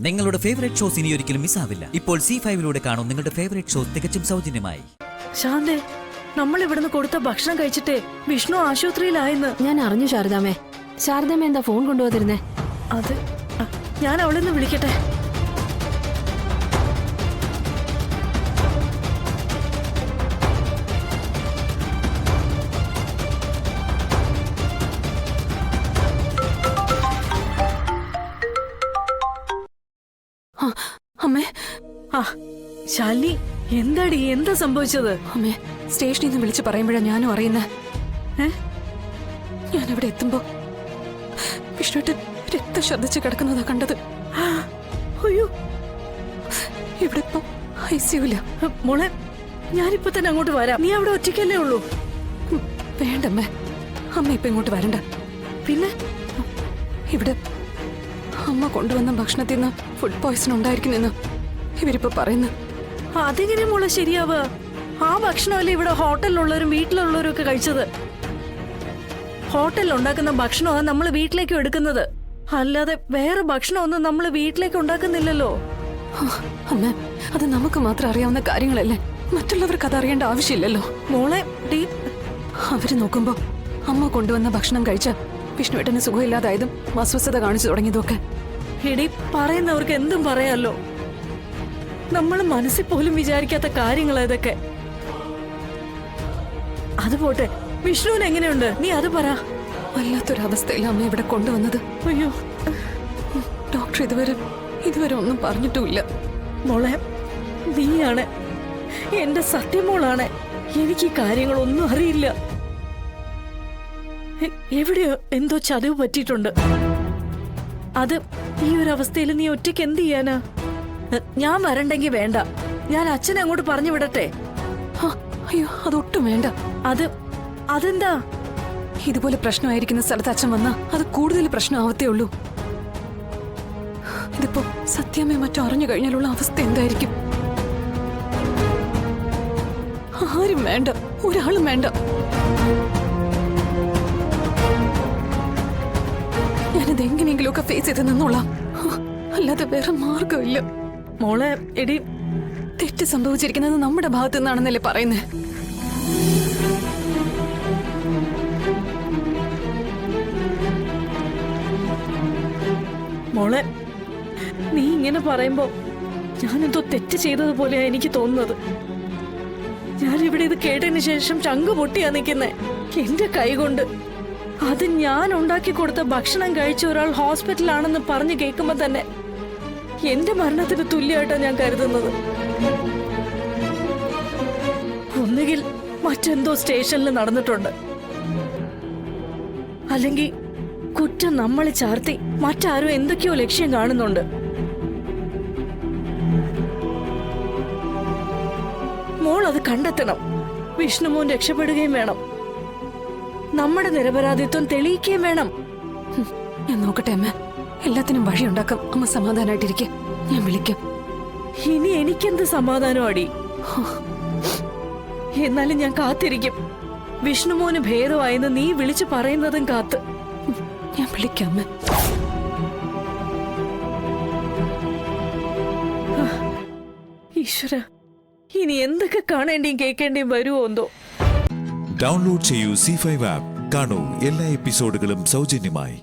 നിങ്ങളുടെ favourite shows ഇനി ഒരിക്കലും മിസ്സാവില്ല. ഇപ്പോൾ C5 കാണും നിങ്ങളുടെ ഫേവറേറ്റ് ഷോസ് തികച്ചും സൗജന്യമായി. ശാന്തേ, നമ്മൾ ഇവിടുന്ന് കൊടുത്ത ഭക്ഷണം കഴിച്ചിട്ടേ വിഷ്ണു ആശുപത്രിയിലായെന്ന് ഞാൻ അറിഞ്ഞു. ശാരദാമേ, ശാരദാമ്മ എന്താ ഫോൺ കൊണ്ടുപോതിരുന്നേ? അത് ഞാൻ അവളെ ഒന്ന് വിളിക്കട്ടെ. അമ്മേ, ശാലിനി, എന്താടി, എന്താ സംഭവിച്ചത്? അമ്മേ, സ്റ്റേഷനിൽ നിന്ന് വിളിച്ചു പറയുമ്പോഴാ ഞാനും അറിയുന്നത്. ഞാൻ അവിടെ എത്തുമ്പോ വിഷ്ണുട്ട് രക്തം ശ്രദ്ധിച്ച് കിടക്കുന്നതാ കണ്ടത്. അയ്യോ, ഇവിടെ ഇപ്പൊ ICU-ല. മോളെ, ഞാനിപ്പോ തന്നെ അങ്ങോട്ട് വരാം. നീ അവിടെ ഒറ്റയ്ക്കല്ലേ ഉള്ളൂ? വേണ്ടമ്മേ, അമ്മ ഇപ്പൊ ഇങ്ങോട്ട് വരണ്ട. പിന്നെ ഇവിടെ അമ്മ കൊണ്ടുവന്ന ഭക്ഷണത്തിൽ നിന്ന് ഫുഡ് പോയ്സൺ ഉണ്ടായിരിക്കുന്നെന്ന് ഇവരിപ്പോ പറയുന്നു. അതെങ്ങനെ മോളെ ശരിയാവുക? ആ ഭക്ഷണമല്ലേ ഇവിടെ ഹോട്ടലിലുള്ളവരും വീട്ടിലുള്ളവരും ഒക്കെ കഴിച്ചത്. ഹോട്ടലിൽ ഉണ്ടാക്കുന്ന ഭക്ഷണമാണ് നമ്മൾ വീട്ടിലേക്ക് എടുക്കുന്നത്, അല്ലാതെ വേറെ ഭക്ഷണമൊന്നും നമ്മൾ വീട്ടിലേക്ക് ഉണ്ടാക്കുന്നില്ലല്ലോ. അമ്മ, അത് നമുക്ക് മാത്രം അറിയാവുന്ന കാര്യങ്ങളല്ലേ, മറ്റുള്ളവർക്ക് അതറിയേണ്ട ആവശ്യമില്ലല്ലോ. മോളെ, അവര് നോക്കുമ്പോ അമ്മ കൊണ്ടുവന്ന ഭക്ഷണം കഴിച്ച വിഷ്ണുവേട്ടന് സുഖമില്ലാതായതും അസ്വസ്ഥത കാണിച്ചു തുടങ്ങിയതൊക്കെ എടി, പറയുന്നവർക്ക് എന്തും പറയാലോ. നമ്മൾ മനസ്സിൽ പോലും വിചാരിക്കാത്ത കാര്യങ്ങളാ ഇതൊക്കെ. അതുപോട്ടെ, വിഷ്ണുവിന് എങ്ങനെയുണ്ട്? നീ അത് പറ. വല്ലാത്തൊരവസ്ഥയിൽ അമ്മ ഇവിടെ കൊണ്ടുവന്നത്. അയ്യോ, ഡോക്ടർ ഇതുവരെ ഒന്നും പറഞ്ഞിട്ടുമില്ല. മോളെ, നീയാണ് എന്റെ സത്യമോളാണ്. എനിക്ക് ഈ കാര്യങ്ങളൊന്നും അറിയില്ല. എവിടെയോ എന്തോ ചതിവ് പറ്റിയിട്ടുണ്ട്. അത് ഈ ഒരു അവസ്ഥയിൽ നീ ഒറ്റയ്ക്ക് എന്ത് ചെയ്യാനാ? ഞാൻ വരണ്ടെങ്കി വേണ്ട, ഞാൻ അച്ഛനെ അങ്ങോട്ട് പറഞ്ഞു വിടട്ടെ. അയ്യോ, അതൊട്ടും വേണ്ട. അതെന്താ? ഇതുപോലെ പ്രശ്നമായിരിക്കുന്ന സ്ഥലത്ത് അച്ഛൻ വന്നാ അത് കൂടുതൽ പ്രശ്നമാവത്തേ ഉള്ളൂ. ഇതിപ്പോ സത്യമേ മറ്റോ അറിഞ്ഞു കഴിഞ്ഞാലുള്ള അവസ്ഥ എന്തായിരിക്കും? ആരും വേണ്ട, ഒരാളും വേണ്ട. ഞാനിത് എങ്ങനെയെങ്കിലും ഒക്കെ ഫേസ് ചെയ്ത് നിന്നോളാം, അല്ലാതെ വേറെ മാർഗമില്ല. മോളെ, എടി, തെറ്റ് സംഭവിച്ചിരിക്കുന്നത് നമ്മുടെ ഭാഗത്തു നിന്നാണെന്നല്ലേ പറയുന്നേ? മോളെ, നീ ഇങ്ങനെ പറയുമ്പോ ഞാനെന്തോ തെറ്റ് ചെയ്തതുപോലെയാ എനിക്ക് തോന്നുന്നത്. ഞാനിവിടെ ഇത് കേട്ടതിന് ശേഷം ചങ്ക് പൊട്ടിയാ നിൽക്കുന്നേ. എന്റെ കൈ കൊണ്ട് അത് ഞാൻ ഉണ്ടാക്കി കൊടുത്ത ഭക്ഷണം കഴിച്ച ഒരാൾ ഹോസ്പിറ്റലാണെന്ന് പറഞ്ഞു കേൾക്കുമ്പോ തന്നെ എന്റെ മരണത്തിന് തുല്യമായിട്ടാ ഞാൻ കരുതുന്നത്. ഒന്നുകിൽ മറ്റെന്തോ സ്റ്റേഷനിൽ നടന്നിട്ടുണ്ട്, അല്ലെങ്കിൽ കുറ്റം നമ്മളെ ചാർത്തി മറ്റാരും എന്തൊക്കെയോ ലക്ഷ്യം കാണുന്നുണ്ട്. മോൾ അത് കണ്ടെത്തണം. വിഷ്ണുമോൻ രക്ഷപ്പെടുകയും വേണം, നമ്മുടെ നിരപരാധിത്വം തെളിയിക്കുകയും വേണം. ഞാൻ നോക്കട്ടെ അമ്മ, എല്ലാത്തിനും വഴിയുണ്ടാക്കാം. അമ്മ സമാധാനായിട്ടിരിക്കെ, ഞാൻ വിളിക്കാം. ഇനി എനിക്കെന്ത് സമാധാനം അടി? എന്നാലും ഞാൻ കാത്തിരിക്കും. വിഷ്ണുമോന് ഭേദമായെന്ന് നീ വിളിച്ചു പറയുന്നതും കാത്ത് ഞാൻ വിളിക്കാം അമ്മ. ഈശ്വര, ഇനി എന്തൊക്കെ കാണേണ്ടിയും കേൾക്കേണ്ടിയും വരുമോ എന്തോ. ഡൗൺലോഡ് ചെയ്യൂ C5 ആപ്പ്. കാണൂ എല്ലാ എപ്പിസോഡുകളും സൗജന്യമായി.